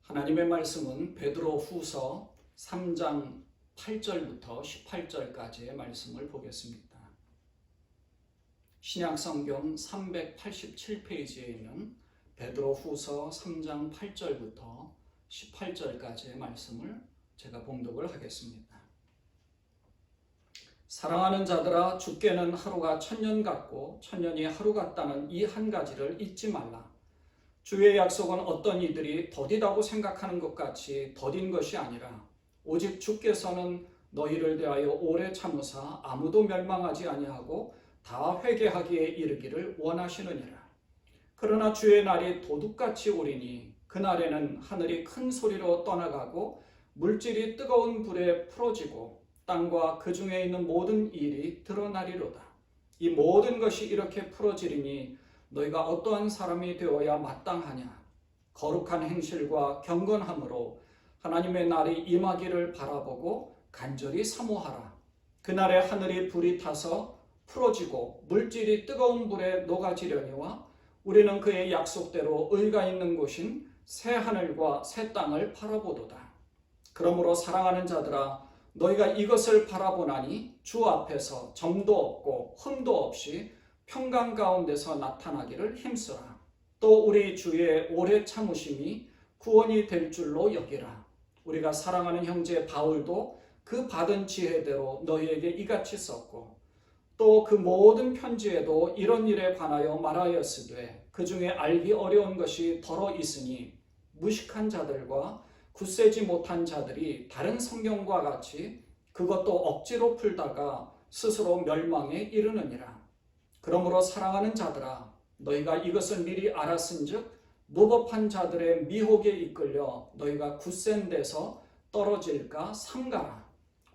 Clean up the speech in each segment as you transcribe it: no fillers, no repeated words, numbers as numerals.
하나님의 말씀은 베드로후서 3장 8절부터 18절까지의 말씀을 보겠습니다. 신약성경 387페이지에 있는 베드로후서 3장 8절부터 18절까지의 말씀을 제가 봉독을 하겠습니다. 사랑하는 자들아, 주께는 하루가 천년 같고 천년이 하루 같다는 이 한 가지를 잊지 말라. 주의 약속은 어떤 이들이 더디다고 생각하는 것 같이 더딘 것이 아니라 오직 주께서는 너희를 대하여 오래 참으사 아무도 멸망하지 아니하고 다 회개하기에 이르기를 원하시느니라. 그러나 주의 날이 도둑같이 오리니 그날에는 하늘이 큰 소리로 떠나가고 물질이 뜨거운 불에 풀어지고 땅과 그 중에 있는 모든 일이 드러나리로다. 이 모든 것이 이렇게 풀어지리니 너희가 어떠한 사람이 되어야 마땅하냐? 거룩한 행실과 경건함으로 하나님의 날이 임하기를 바라보고 간절히 사모하라. 그날에 하늘이 불이 타서 풀어지고 물질이 뜨거운 불에 녹아지려니와 우리는 그의 약속대로 의가 있는 곳인 새 하늘과 새 땅을 바라보도다. 그러므로 사랑하는 자들아, 너희가 이것을 바라보나니 주 앞에서 점도 없고 흠도 없이 평강 가운데서 나타나기를 힘쓰라. 또 우리 주의 오래 참으심이 구원이 될 줄로 여기라. 우리가 사랑하는 형제 바울도 그 받은 지혜대로 너희에게 이같이 썼고 또 그 모든 편지에도 이런 일에 관하여 말하였으되 그 중에 알기 어려운 것이 더러 있으니 무식한 자들과 굳세지 못한 자들이 다른 성경과 같이 그것도 억지로 풀다가 스스로 멸망에 이르느니라. 그러므로 사랑하는 자들아, 너희가 이것을 미리 알았은즉 무법한 자들의 미혹에 이끌려 너희가 굳센 데서 떨어질까 삼가라.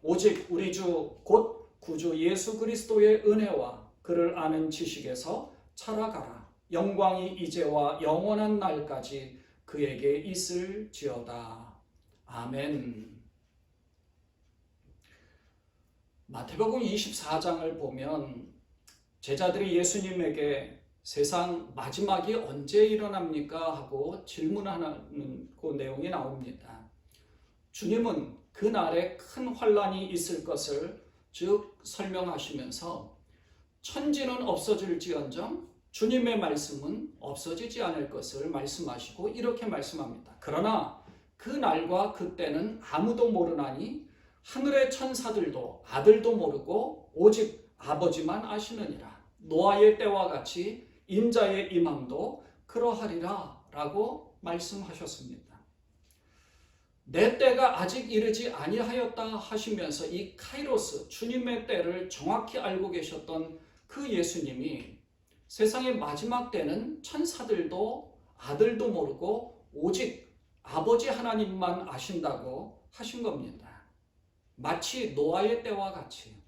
오직 우리 주 곧 구주 예수 그리스도의 은혜와 그를 아는 지식에서 살아가라. 영광이 이제와 영원한 날까지 그에게 있을지어다. 아멘. 마태복음 24장을 보면 제자들이 예수님에게 세상 마지막이 언제 일어납니까? 하고 질문하는 그 내용이 나옵니다. 주님은 그 날에 큰 환란이 있을 것을 즉 설명하시면서 천지는 없어질지언정 주님의 말씀은 없어지지 않을 것을 말씀하시고 이렇게 말씀합니다. 그러나 그 날과 그 때는 아무도 모르나니 하늘의 천사들도 아들도 모르고 오직 아버지만 아시느니라. 노아의 때와 같이 인자의 임함도 그러하리라 라고 말씀하셨습니다. 내 때가 아직 이르지 아니하였다 하시면서 이 카이로스 주님의 때를 정확히 알고 계셨던 그 예수님이 세상의 마지막 때는 천사들도 아들도 모르고 오직 아버지 하나님만 아신다고 하신 겁니다. 마치 노아의 때와 같이.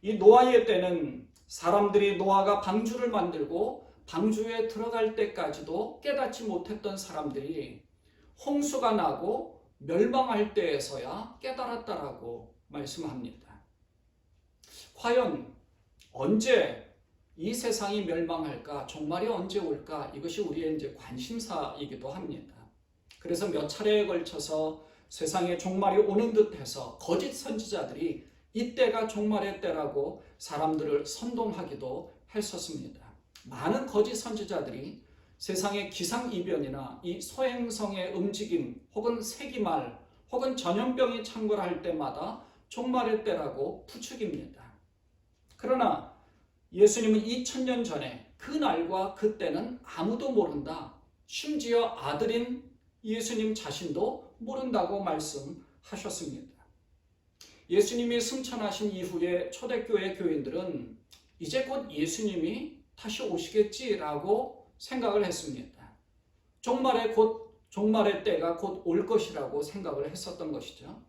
이 노아의 때는 사람들이 노아가 방주를 만들고 방주에 들어갈 때까지도 깨닫지 못했던 사람들이 홍수가 나고 멸망할 때에서야 깨달았다라고 말씀합니다. 과연 언제 이 세상이 멸망할까? 종말이 언제 올까? 이것이 우리의 이제 관심사이기도 합니다. 그래서 몇 차례에 걸쳐서 세상에 종말이 오는 듯해서 거짓 선지자들이 이때가 종말의 때라고 사람들을 선동하기도 했었습니다. 많은 거짓 선지자들이 세상의 기상이변이나 이 소행성의 움직임 혹은 세기말 혹은 전염병이 창궐할 때마다 종말의 때라고 부추깁니다. 그러나 예수님은 2000년 전에 그 날과 그 때는 아무도 모른다. 심지어 아들인 예수님 자신도 모른다고 말씀하셨습니다. 예수님이 승천하신 이후에 초대교회 교인들은 이제 곧 예수님이 다시 오시겠지라고 생각을 했습니다. 종말의 때가 곧 올 것이라고 생각을 했었던 것이죠.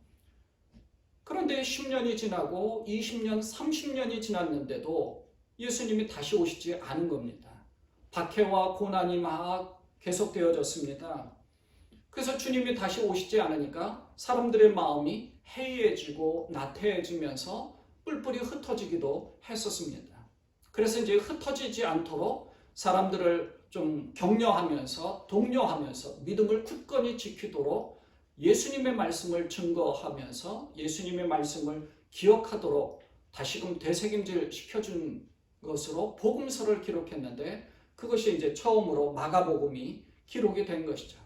그런데 10년이 지나고 20년, 30년이 지났는데도 예수님이 다시 오시지 않은 겁니다. 박해와 고난이 막 계속되어졌습니다. 그래서 주님이 다시 오시지 않으니까 사람들의 마음이 해이해지고 나태해지면서 뿔뿔이 흩어지기도 했었습니다. 그래서 이제 흩어지지 않도록 사람들을 좀 격려하면서 독려하면서 믿음을 굳건히 지키도록 예수님의 말씀을 증거하면서 예수님의 말씀을 기억하도록 다시금 되새김질 시켜준 것으로 복음서를 기록했는데 그것이 이제 처음으로 마가복음이 기록이 된 것이죠.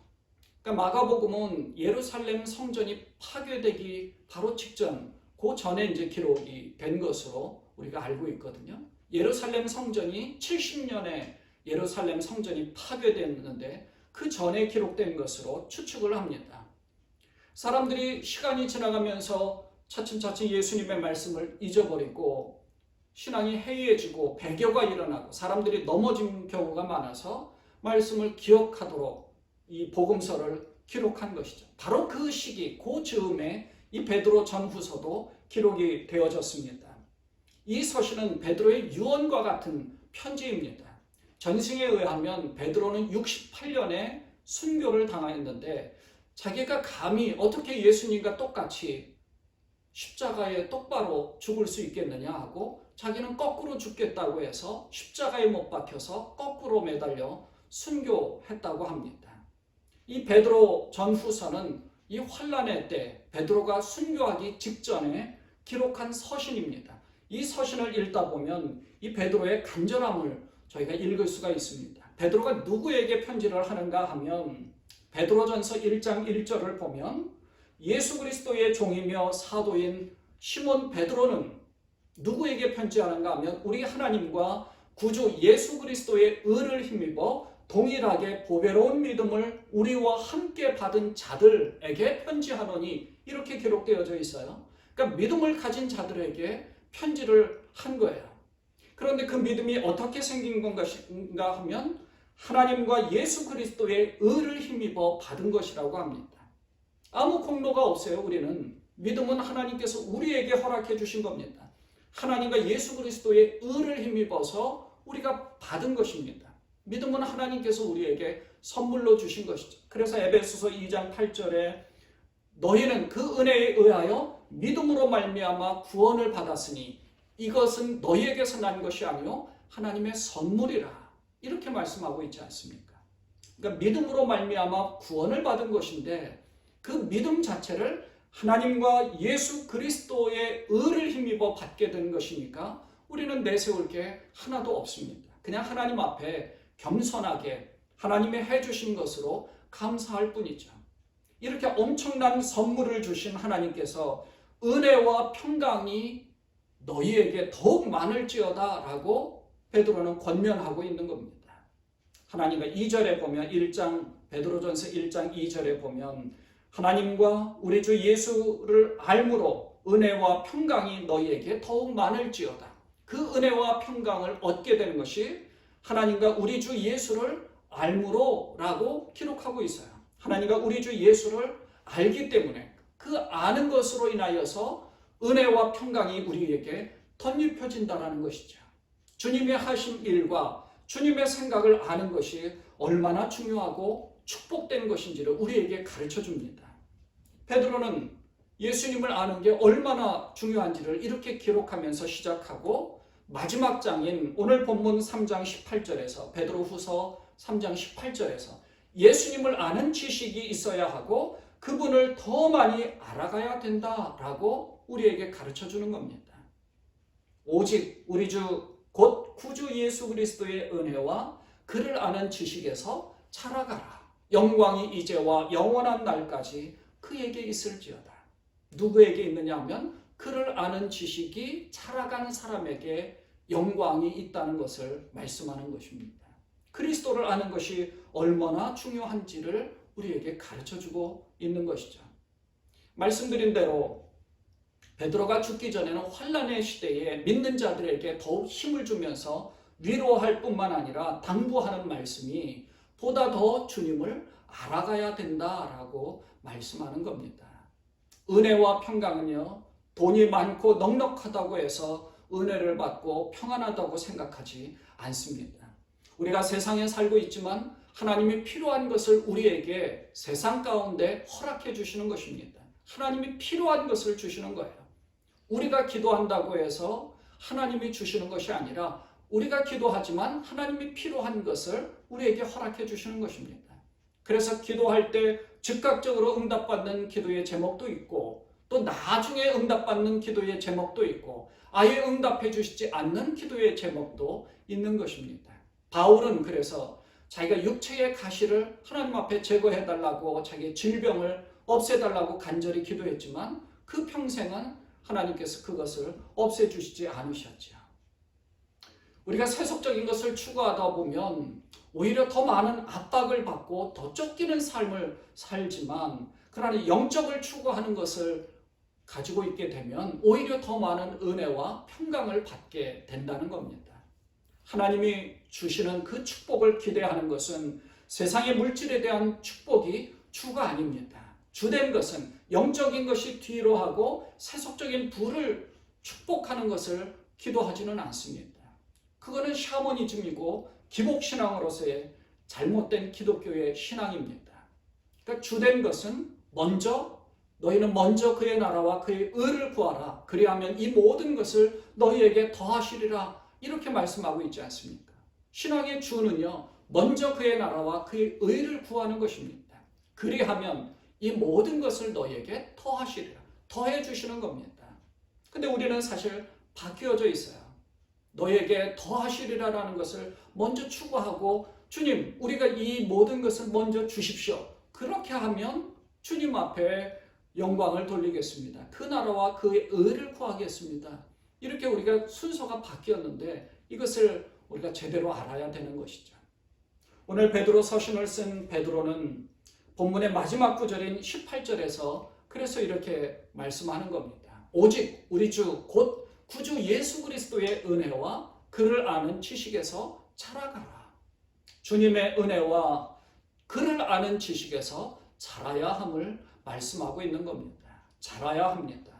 그러니까 마가복음은 예루살렘 성전이 파괴되기 바로 직전, 그 전에 이제 기록이 된 것으로 우리가 알고 있거든요. 예루살렘 성전이 70년에 예루살렘 성전이 파괴됐는데 그 전에 기록된 것으로 추측을 합니다. 사람들이 시간이 지나가면서 차츰차츰 예수님의 말씀을 잊어버리고 신앙이 해이해지고 배교가 일어나고 사람들이 넘어진 경우가 많아서 말씀을 기억하도록 이 복음서를 기록한 것이죠. 바로 그 시기, 그 즈음에 이 베드로 전후서도 기록이 되어졌습니다. 이 서신은 베드로의 유언과 같은 편지입니다. 전승에 의하면 베드로는 68년에 순교를 당했는데 자기가 감히 어떻게 예수님과 똑같이 십자가에 똑바로 죽을 수 있겠느냐 하고 자기는 거꾸로 죽겠다고 해서 십자가에 못 박혀서 거꾸로 매달려 순교했다고 합니다. 이 베드로 전후서는 이 환난의 때 베드로가 순교하기 직전에 기록한 서신입니다. 이 서신을 읽다 보면 이 베드로의 간절함을 저희가 읽을 수가 있습니다. 베드로가 누구에게 편지를 하는가 하면 베드로전서 1장 1절을 보면 예수 그리스도의 종이며 사도인 시몬 베드로는 누구에게 편지하는가 하면 우리 하나님과 구주 예수 그리스도의 의를 힘입어 동일하게 보배로운 믿음을 우리와 함께 받은 자들에게 편지하노니 이렇게 기록되어져 있어요. 그러니까 믿음을 가진 자들에게 편지를 한 거예요. 그런데 그 믿음이 어떻게 생긴 건가 하면 하나님과 예수 그리스도의 의를 힘입어 받은 것이라고 합니다. 아무 공로가 없어요. 우리는 믿음은 하나님께서 우리에게 허락해 주신 겁니다. 하나님과 예수 그리스도의 의를 힘입어서 우리가 받은 것입니다. 믿음은 하나님께서 우리에게 선물로 주신 것이죠. 그래서 에베소서 2장 8절에 너희는 그 은혜에 의하여 믿음으로 말미암아 구원을 받았으니 이것은 너희에게서 난 것이 아니요 하나님의 선물이라 이렇게 말씀하고 있지 않습니까? 그러니까 믿음으로 말미암아 구원을 받은 것인데 그 믿음 자체를 하나님과 예수 그리스도의 의를 힘입어 받게 된 것이니까 우리는 내세울 게 하나도 없습니다. 그냥 하나님 앞에 겸손하게 하나님의 해주신 것으로 감사할 뿐이죠. 이렇게 엄청난 선물을 주신 하나님께서 은혜와 평강이 너희에게 더욱 많을지어다 라고 베드로는 권면하고 있는 겁니다. 하나님과 2절에 보면 베드로전서 1장 2절에 보면 하나님과 우리 주 예수를 알므로 은혜와 평강이 너희에게 더욱 많을지어다. 그 은혜와 평강을 얻게 되는 것이 하나님과 우리 주 예수를 알므로 라고 기록하고 있어요. 하나님과 우리 주 예수를 알기 때문에 그 아는 것으로 인하여서 은혜와 평강이 우리에게 덧입혀진다는 것이죠. 주님의 하신 일과 주님의 생각을 아는 것이 얼마나 중요하고 축복된 것인지를 우리에게 가르쳐 줍니다. 베드로는 예수님을 아는 게 얼마나 중요한지를 이렇게 기록하면서 시작하고 마지막 장인 오늘 본문 3장 18절에서 베드로후서 3장 18절에서 예수님을 아는 지식이 있어야 하고 그분을 더 많이 알아가야 된다라고 우리에게 가르쳐 주는 겁니다. 오직 우리 주 곧 구주 예수 그리스도의 은혜와 그를 아는 지식에서 자라가라. 영광이 이제와 영원한 날까지 그에게 있을지어다. 누구에게 있느냐 하면 그를 아는 지식이 자라가는 사람에게 영광이 있다는 것을 말씀하는 것입니다. 그리스도를 아는 것이 얼마나 중요한지를 우리에게 가르쳐주고 있는 것이죠. 말씀드린 대로 베드로가 죽기 전에는 환난의 시대에 믿는 자들에게 더욱 힘을 주면서 위로할 뿐만 아니라 당부하는 말씀이 보다 더 주님을 알아가야 된다라고 말씀하는 겁니다. 은혜와 평강은요, 돈이 많고 넉넉하다고 해서 은혜를 받고 평안하다고 생각하지 않습니다. 우리가 세상에 살고 있지만 하나님이 필요한 것을 우리에게 세상 가운데 허락해 주시는 것입니다. 하나님이 필요한 것을 주시는 거예요. 우리가 기도한다고 해서 하나님이 주시는 것이 아니라 우리가 기도하지만 하나님이 필요한 것을 우리에게 허락해 주시는 것입니다. 그래서 기도할 때 즉각적으로 응답받는 기도의 제목도 있고 또 나중에 응답받는 기도의 제목도 있고 아예 응답해 주시지 않는 기도의 제목도 있는 것입니다. 바울은 그래서 자기가 육체의 가시를 하나님 앞에 제거해달라고 자기의 질병을 없애달라고 간절히 기도했지만 그 평생은 하나님께서 그것을 없애주시지 않으셨죠. 우리가 세속적인 것을 추구하다 보면 오히려 더 많은 압박을 받고 더 쫓기는 삶을 살지만 그러나 영적을 추구하는 것을 가지고 있게 되면 오히려 더 많은 은혜와 평강을 받게 된다는 겁니다. 하나님이 주시는 그 축복을 기대하는 것은 세상의 물질에 대한 축복이 주가 아닙니다. 주된 것은 영적인 것이 뒤로 하고 세속적인 부를 축복하는 것을 기도하지는 않습니다. 그거는 샤머니즘이고 기복신앙으로서의 잘못된 기독교의 신앙입니다. 그러니까 주된 것은 너희는 먼저 그의 나라와 그의 의를 구하라. 그리하면 이 모든 것을 너희에게 더하시리라. 이렇게 말씀하고 있지 않습니까? 신앙의 주는요, 먼저 그의 나라와 그의 의를 구하는 것입니다. 그리하면 이 모든 것을 너희에게 더하시리라. 더해 주시는 겁니다. 근데 우리는 사실 바뀌어져 있어요. 너희에게 더하시리라라는 것을 먼저 추구하고 주님, 우리가 이 모든 것을 먼저 주십시오. 그렇게 하면 주님 앞에 영광을 돌리겠습니다. 그 나라와 그의 의를 구하겠습니다. 이렇게 우리가 순서가 바뀌었는데 이것을 우리가 제대로 알아야 되는 것이죠. 오늘 베드로 서신을 쓴 베드로는 본문의 마지막 구절인 18절에서 그래서 이렇게 말씀하는 겁니다. 오직 우리 주 곧 구주 예수 그리스도의 은혜와 그를 아는 지식에서 자라가라. 주님의 은혜와 그를 아는 지식에서 자라야 함을 말씀하고 있는 겁니다. 자라야 합니다.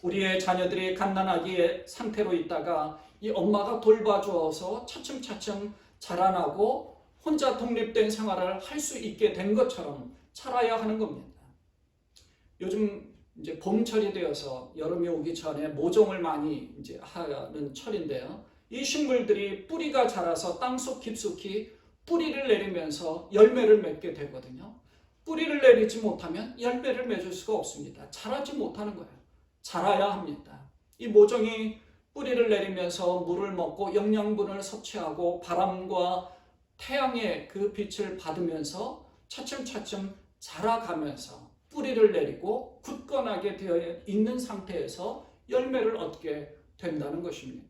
우리의 자녀들이 갓난아기의 상태로 있다가 이 엄마가 돌봐주어서 차츰차츰 자라나고 혼자 독립된 생활을 할 수 있게 된 것처럼 자라야 하는 겁니다. 요즘 이제 봄철이 되어서 여름이 오기 전에 모종을 많이 이제 하는 철인데요. 이 식물들이 뿌리가 자라서 땅속 깊숙이 뿌리를 내리면서 열매를 맺게 되거든요. 뿌리를 내리지 못하면 열매를 맺을 수가 없습니다. 자라지 못하는 거예요. 자라야 합니다. 이 모종이 뿌리를 내리면서 물을 먹고 영양분을 섭취하고 바람과 태양의 그 빛을 받으면서 차츰차츰 자라가면서 뿌리를 내리고 굳건하게 되어 있는 상태에서 열매를 얻게 된다는 것입니다.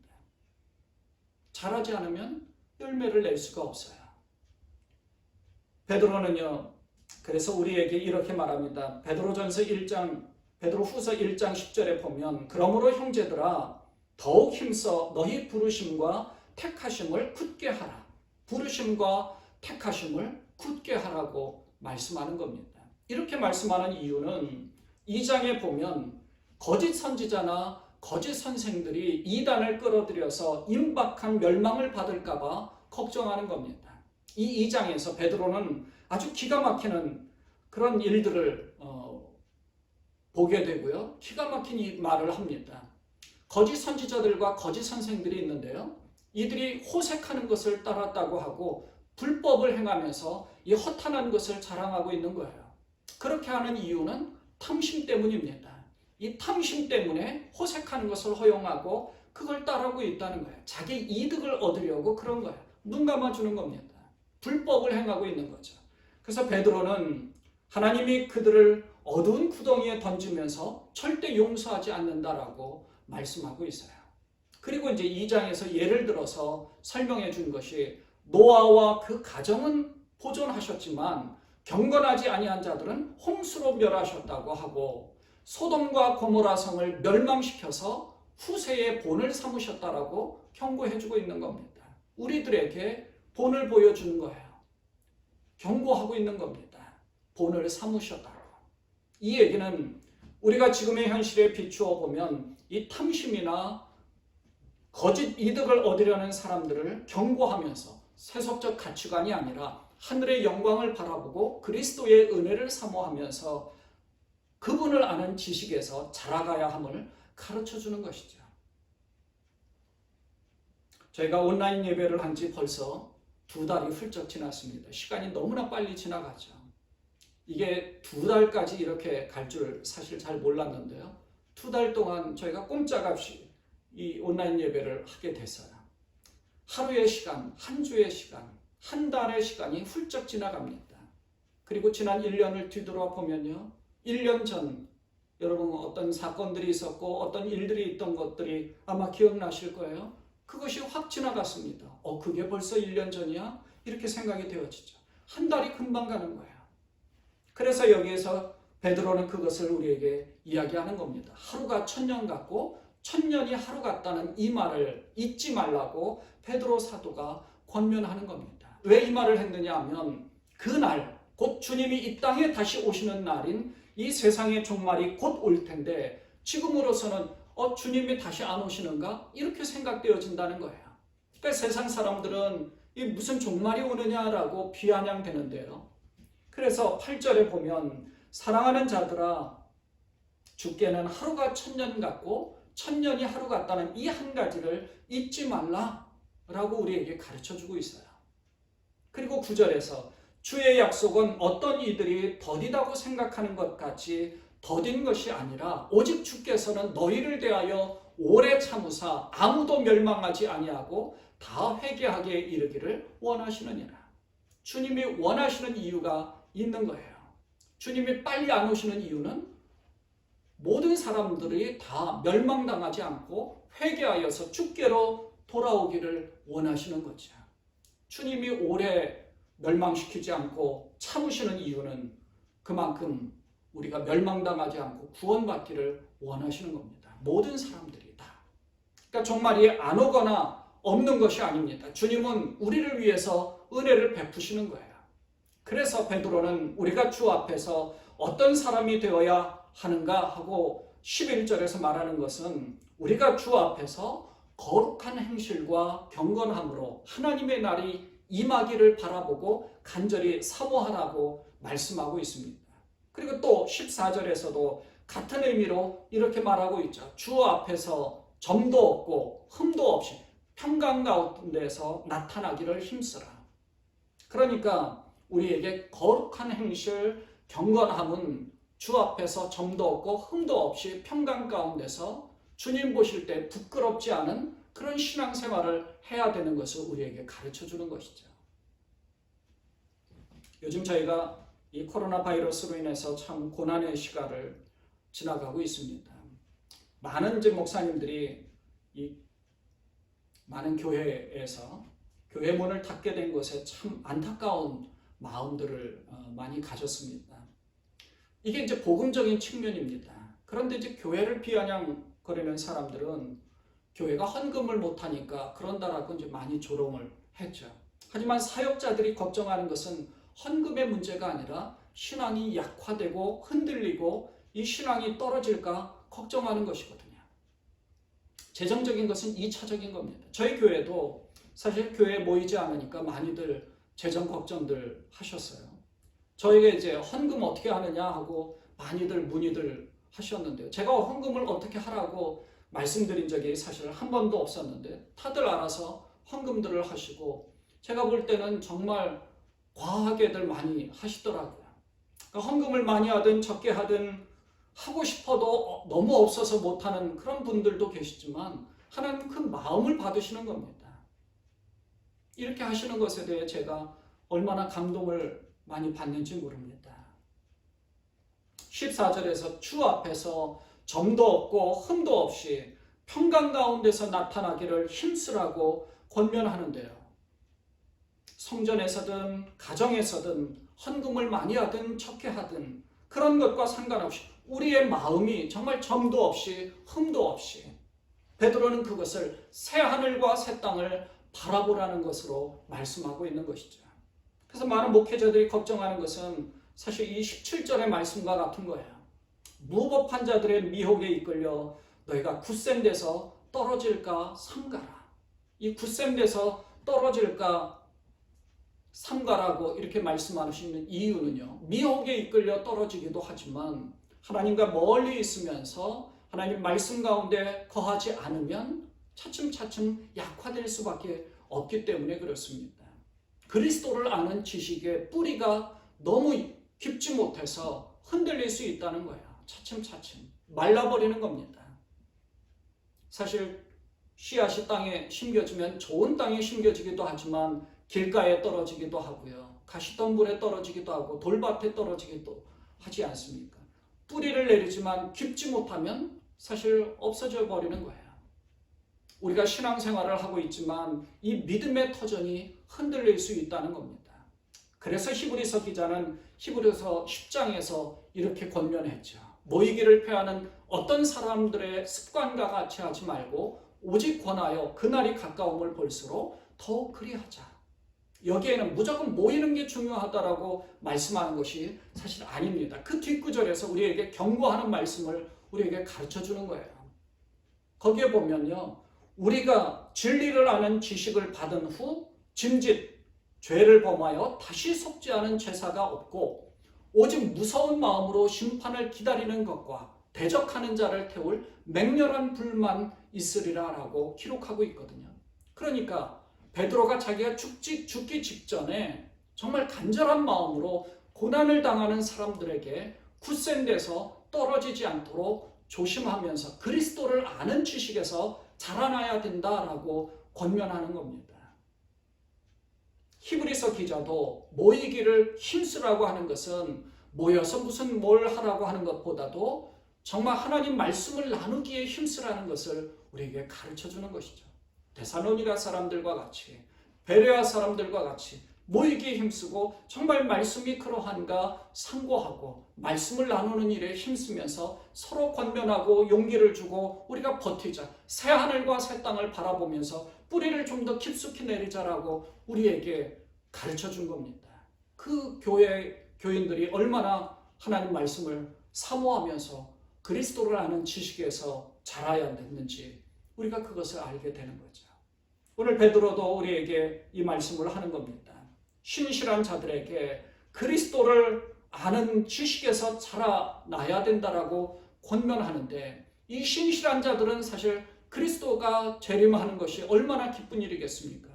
자라지 않으면 열매를 낼 수가 없어요. 베드로는요, 그래서 우리에게 이렇게 말합니다. 베드로후서 1장 10절에 보면 그러므로 형제들아 더욱 힘써 너희 부르심과 택하심을 굳게 하라. 부르심과 택하심을 굳게 하라고 말씀하는 겁니다. 이렇게 말씀하는 이유는 2장에 보면 거짓 선지자나 거짓 선생들이 이단을 끌어들여서 임박한 멸망을 받을까 봐 걱정하는 겁니다. 이 2장에서 베드로는 아주 기가 막히는 그런 일들을 보게 되고요. 기가 막힌 이 말을 합니다. 거짓 선지자들과 거짓 선생들이 있는데요. 이들이 호색하는 것을 따랐다고 하고 불법을 행하면서 이 허탄한 것을 자랑하고 있는 거예요. 그렇게 하는 이유는 탐심 때문입니다. 이 탐심 때문에 호색하는 것을 허용하고 그걸 따르고 있다는 거예요. 자기 이득을 얻으려고 그런 거예요. 눈 감아주는 겁니다. 불법을 행하고 있는 거죠. 그래서 베드로는 하나님이 그들을 어두운 구덩이에 던지면서 절대 용서하지 않는다라고 말씀하고 있어요. 그리고 이제 2장에서 예를 들어서 설명해 준 것이 노아와 그 가정은 보존하셨지만 경건하지 아니한 자들은 홍수로 멸하셨다고 하고 소돔과 고모라 성을 멸망시켜서 후세의 본을 삼으셨다라고 경고해 주고 있는 겁니다. 우리들에게 본을 보여주는 거예요. 경고하고 있는 겁니다. 본을 삼으셨다고. 이 얘기는 우리가 지금의 현실에 비추어 보면 이 탐심이나 거짓 이득을 얻으려는 사람들을 경고하면서 세속적 가치관이 아니라 하늘의 영광을 바라보고 그리스도의 은혜를 사모하면서 그분을 아는 지식에서 자라가야 함을 가르쳐주는 것이죠. 저희가 온라인 예배를 한 지 벌써 2달이 훌쩍 지났습니다. 시간이 너무나 빨리 지나가죠. 이게 2달까지 이렇게 갈 줄 사실 잘 몰랐는데요. 2달 동안 저희가 꼼짝없이 이 온라인 예배를 하게 됐어요. 하루의 시간, 한 주의 시간, 한 달의 시간이 훌쩍 지나갑니다. 그리고 지난 1년을 뒤돌아보면요. 1년 전 여러분 어떤 사건들이 있었고 어떤 일들이 있던 것들이 아마 기억나실 거예요. 그것이 확 지나갔습니다. 그게 벌써 1년 전이야? 이렇게 생각이 되어지죠. 한 달이 금방 가는 거예요. 그래서 여기에서 베드로는 그것을 우리에게 이야기하는 겁니다. 하루가 1000년 같고 1000년이 하루 같다는 이 말을 잊지 말라고 베드로 사도가 권면하는 겁니다. 왜 이 말을 했느냐 하면 그날 곧 주님이 이 땅에 다시 오시는 날인 이 세상의 종말이 곧 올 텐데 지금으로서는 주님이 다시 안 오시는가? 이렇게 생각되어진다는 거예요. 그러니까 세상 사람들은 이 무슨 종말이 오느냐라고 비아냥대는데요. 그래서 8절에 보면 사랑하는 자들아 주께는 하루가 1000년 같고 1000년이 하루 같다는 이 한 가지를 잊지 말라라고 우리에게 가르쳐주고 있어요. 그리고 9절에서 주의 약속은 어떤 이들이 더디다고 생각하는 것 같이 더딘 것이 아니라 오직 주께서는 너희를 대하여 오래 참으사 아무도 멸망하지 아니하고 다 회개하게 이르기를 원하시느니라. 주님이 원하시는 이유가 있는 거예요. 주님이 빨리 안 오시는 이유는 모든 사람들이 다 멸망당하지 않고 회개하여서 주께로 돌아오기를 원하시는 거죠. 주님이 오래 멸망시키지 않고 참으시는 이유는 그만큼 우리가 멸망당하지 않고 구원받기를 원하시는 겁니다. 모든 사람들이 다. 그러니까 종말이 안 오거나 없는 것이 아닙니다. 주님은 우리를 위해서 은혜를 베푸시는 거예요. 그래서 베드로는 우리가 주 앞에서 어떤 사람이 되어야 하는가 하고 11절에서 말하는 것은 우리가 주 앞에서 거룩한 행실과 경건함으로 하나님의 날이 임하기를 바라보고 간절히 사모하라고 말씀하고 있습니다. 그리고 또 14절에서도 같은 의미로 이렇게 말하고 있죠. 주 앞에서 점도 없고 흠도 없이 평강 가운데서 나타나기를 힘쓰라. 그러니까 우리에게 거룩한 행실, 경건함은 주 앞에서 점도 없고 흠도 없이 평강 가운데서 주님 보실 때 부끄럽지 않은 그런 신앙생활을 해야 되는 것을 우리에게 가르쳐주는 것이죠. 요즘 저희가 이 코로나 바이러스로 인해서 참 고난의 시간을 지나가고 있습니다. 많은 이제 목사님들이 이 많은 교회에서 교회 문을 닫게 된 것에 참 안타까운 마음들을 많이 가졌습니다. 이게 이제 복음적인 측면입니다. 그런데 이제 교회를 비아냥거리는 사람들은 교회가 헌금을 못하니까 그런다라고 이제 많이 조롱을 했죠. 하지만 사역자들이 걱정하는 것은 헌금의 문제가 아니라 신앙이 약화되고 흔들리고 이 신앙이 떨어질까 걱정하는 것이거든요. 재정적인 것은 2차적인 겁니다. 저희 교회도 사실 교회에 모이지 않으니까 많이들 재정 걱정들 하셨어요. 저에게 이제 헌금 어떻게 하느냐 하고 많이들 문의들 하셨는데요. 제가 헌금을 어떻게 하라고 말씀드린 적이 사실 한 번도 없었는데 다들 알아서 헌금들을 하시고 제가 볼 때는 정말 과하게들 많이 하시더라고요. 그러니까 헌금을 많이 하든 적게 하든 하고 싶어도 너무 없어서 못하는 그런 분들도 계시지만 하나님 그 마음을 받으시는 겁니다. 이렇게 하시는 것에 대해 제가 얼마나 감동을 많이 받는지 모릅니다. 14절에서 주 앞에서 점도 없고 흠도 없이 평강 가운데서 나타나기를 힘쓰라고 권면하는데요. 성전에서든 가정에서든 헌금을 많이 하든 적게 하든 그런 것과 상관없이 우리의 마음이 정말 점도 없이 흠도 없이 베드로는 그것을 새 하늘과 새 땅을 바라보라는 것으로 말씀하고 있는 것이죠. 그래서 많은 목회자들이 걱정하는 것은 사실 이 17절의 말씀과 같은 거예요. 무법한 자들의 미혹에 이끌려 너희가 굳센 데서 떨어질까 삼가라. 이 굳센 데서 떨어질까 삼가라고 이렇게 말씀하시는 이유는요. 미혹에 이끌려 떨어지기도 하지만 하나님과 멀리 있으면서 하나님 말씀 가운데 거하지 않으면 차츰차츰 약화될 수밖에 없기 때문에 그렇습니다. 그리스도를 아는 지식의 뿌리가 너무 깊지 못해서 흔들릴 수 있다는 거예요. 차츰차츰 말라버리는 겁니다. 사실 씨앗이 땅에 심겨지면 좋은 땅에 심겨지기도 하지만 길가에 떨어지기도 하고요. 가시덤불에 떨어지기도 하고 돌밭에 떨어지기도 하지 않습니까? 뿌리를 내리지만 깊지 못하면 사실 없어져 버리는 거예요. 우리가 신앙생활을 하고 있지만 이 믿음의 터전이 흔들릴 수 있다는 겁니다. 그래서 히브리서 기자는 히브리서 10장에서 이렇게 권면했죠. 모이기를 패하는 어떤 사람들의 습관과 같이 하지 말고 오직 권하여 그날이 가까움을 볼수록 더욱 그리하자. 여기에는 무조건 모이는 게 중요하다라고 말씀하는 것이 사실 아닙니다. 그 뒷구절에서 우리에게 경고하는 말씀을 우리에게 가르쳐 주는 거예요. 거기에 보면요, 우리가 진리를 아는 지식을 받은 후 짐짓 죄를 범하여 다시 속지 않은 죄사가 없고 오직 무서운 마음으로 심판을 기다리는 것과 대적하는 자를 태울 맹렬한 불만 있으리라 라고 기록하고 있거든요. 그러니까 베드로가 자기가 죽기 직전에 정말 간절한 마음으로 고난을 당하는 사람들에게 굳센 데서 떨어지지 않도록 조심하면서 그리스도를 아는 지식에서 자라나야 된다라고 권면하는 겁니다. 히브리서 기자도 모이기를 힘쓰라고 하는 것은 모여서 무슨 뭘 하라고 하는 것보다도 정말 하나님 말씀을 나누기에 힘쓰라는 것을 우리에게 가르쳐주는 것이죠. 데살로니가 사람들과 같이 베레아 사람들과 같이 모이기에 힘쓰고 정말 말씀이 그러한가 상고하고 말씀을 나누는 일에 힘쓰면서 서로 권면하고 용기를 주고 우리가 버티자. 새 하늘과 새 땅을 바라보면서 뿌리를 좀 더 깊숙이 내리자라고 우리에게 가르쳐준 겁니다. 그 교인들이 얼마나 하나님 말씀을 사모하면서 그리스도를 아는 지식에서 자라야 됐는지 우리가 그것을 알게 되는 거죠. 오늘 베드로도 우리에게 이 말씀을 하는 겁니다. 신실한 자들에게 그리스도를 아는 지식에서 자라나야 된다라고 권면하는데 이 신실한 자들은 사실 그리스도가 재림하는 것이 얼마나 기쁜 일이겠습니까?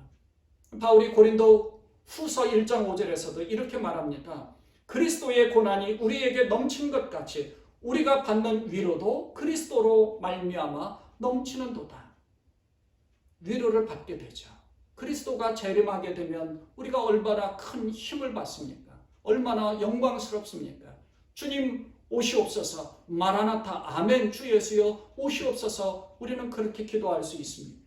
바울이 고린도 후서 1장 5절에서도 이렇게 말합니다. 그리스도의 고난이 우리에게 넘친 것 같이 우리가 받는 위로도 그리스도로 말미암아 넘치는도다. 위로를 받게 되죠. 그리스도가 재림하게 되면 우리가 얼마나 큰 힘을 받습니까? 얼마나 영광스럽습니까? 주님 오시옵소서, 마라나타, 아멘, 주 예수여 오시옵소서. 우리는 그렇게 기도할 수 있습니다.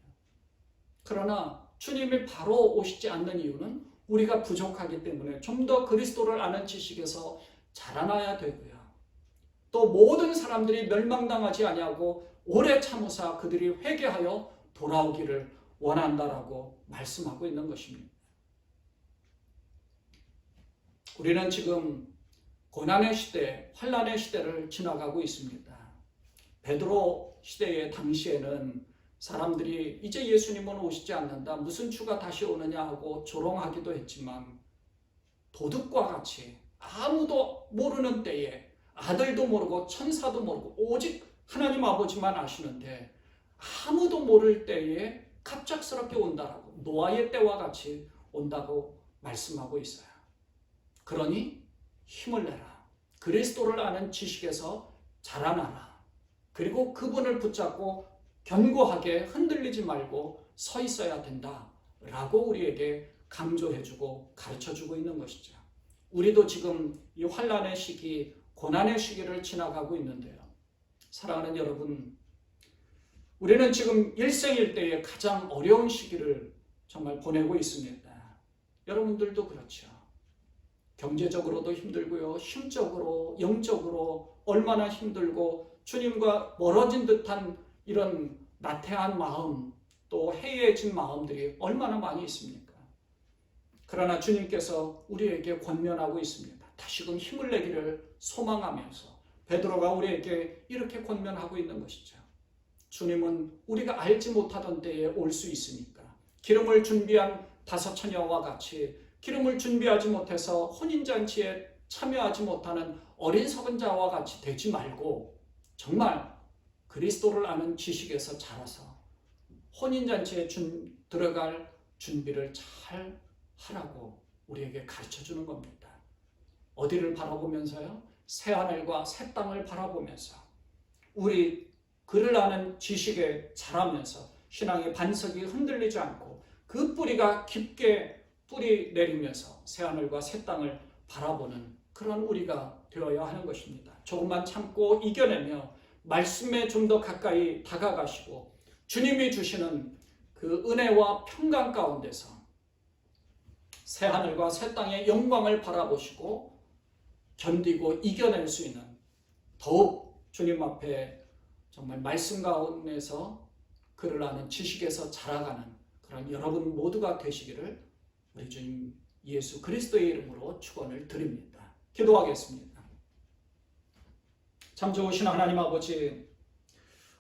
그러나 주님이 바로 오시지 않는 이유는 우리가 부족하기 때문에 좀 더 그리스도를 아는 지식에서 자라나야 되고요. 또 모든 사람들이 멸망당하지 아니하고 오래 참으사 그들이 회개하여 돌아오기를 원한다라고 말씀하고 있는 것입니다. 우리는 지금 고난의 시대, 환난의 시대를 지나가고 있습니다. 베드로 시대의 당시에는 사람들이 이제 예수님은 오시지 않는다, 무슨 주가 다시 오느냐 하고 조롱하기도 했지만 도둑과 같이 아무도 모르는 때에 아들도 모르고 천사도 모르고 오직 하나님 아버지만 아시는데 아무도 모를 때에 갑작스럽게 온다라고, 노아의 때와 같이 온다고 말씀하고 있어요. 그러니 힘을 내라. 그리스도를 아는 지식에서 자라나라. 그리고 그분을 붙잡고 견고하게 흔들리지 말고 서 있어야 된다라고 우리에게 강조해주고 가르쳐주고 있는 것이죠. 우리도 지금 이 환난의 시기, 고난의 시기를 지나가고 있는데요. 사랑하는 여러분, 우리는 지금 일생일대의 가장 어려운 시기를 정말 보내고 있습니다. 여러분들도 그렇죠. 경제적으로도 힘들고요, 심적으로, 영적으로 얼마나 힘들고 주님과 멀어진 듯한 이런 나태한 마음, 또 해이해진 마음들이 얼마나 많이 있습니까? 그러나 주님께서 우리에게 권면하고 있습니다. 다시금 힘을 내기를 소망하면서 베드로가 우리에게 이렇게 권면하고 있는 것이죠. 주님은 우리가 알지 못하던 때에 올 수 있으니까 기름을 준비한 5처녀와 같이 기름을 준비하지 못해서 혼인잔치에 참여하지 못하는 어린 석은자와 같이 되지 말고 정말 그리스도를 아는 지식에서 자라서 혼인잔치에 들어갈 준비를 잘 하라고 우리에게 가르쳐주는 겁니다. 어디를 바라보면서요? 새하늘과 새 땅을 바라보면서 우리 그를 아는 지식에 자라면서 신앙의 반석이 흔들리지 않고 그 뿌리가 깊게 뿌리 내리면서 새하늘과 새 땅을 바라보는 그런 우리가 되어야 하는 것입니다. 조금만 참고 이겨내며 말씀에 좀 더 가까이 다가가시고 주님이 주시는 그 은혜와 평강 가운데서 새하늘과 새 땅의 영광을 바라보시고 견디고 이겨낼 수 있는 더욱 주님 앞에 정말 말씀 가운데서 그를 아는 지식에서 자라가는 그런 여러분 모두가 되시기를 우리 주님 예수 그리스도의 이름으로 축원을 드립니다. 기도하겠습니다. 참 좋으신 하나님 아버지,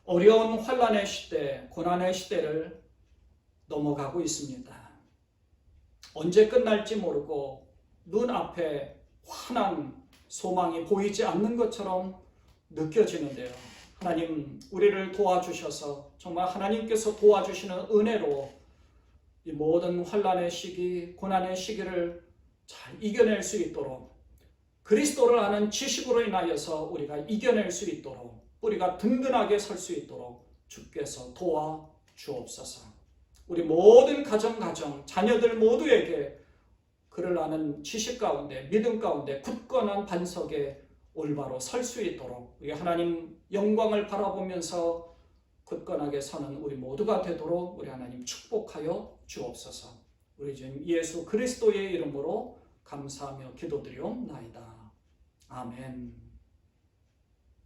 어려운 환난의 시대, 고난의 시대를 넘어가고 있습니다. 언제 끝날지 모르고 눈앞에 환한 소망이 보이지 않는 것처럼 느껴지는데요. 하나님, 우리를 도와주셔서 정말 하나님께서 도와주시는 은혜로 이 모든 환난의 시기, 고난의 시기를 잘 이겨낼 수 있도록 그리스도를 아는 지식으로 인하여서 우리가 이겨낼 수 있도록 우리가 든든하게 설 수 있도록 주께서 도와주옵소서. 우리 모든 가정, 자녀들 모두에게 그를 아는 지식 가운데, 믿음 가운데 굳건한 반석에 올바로 설 수 있도록 우리 하나님 영광을 바라보면서 굳건하게 서는 우리 모두가 되도록 우리 하나님 축복하여 주옵소서. 우리 주님 예수 그리스도의 이름으로 감사하며 기도드리옵나이다. 아멘.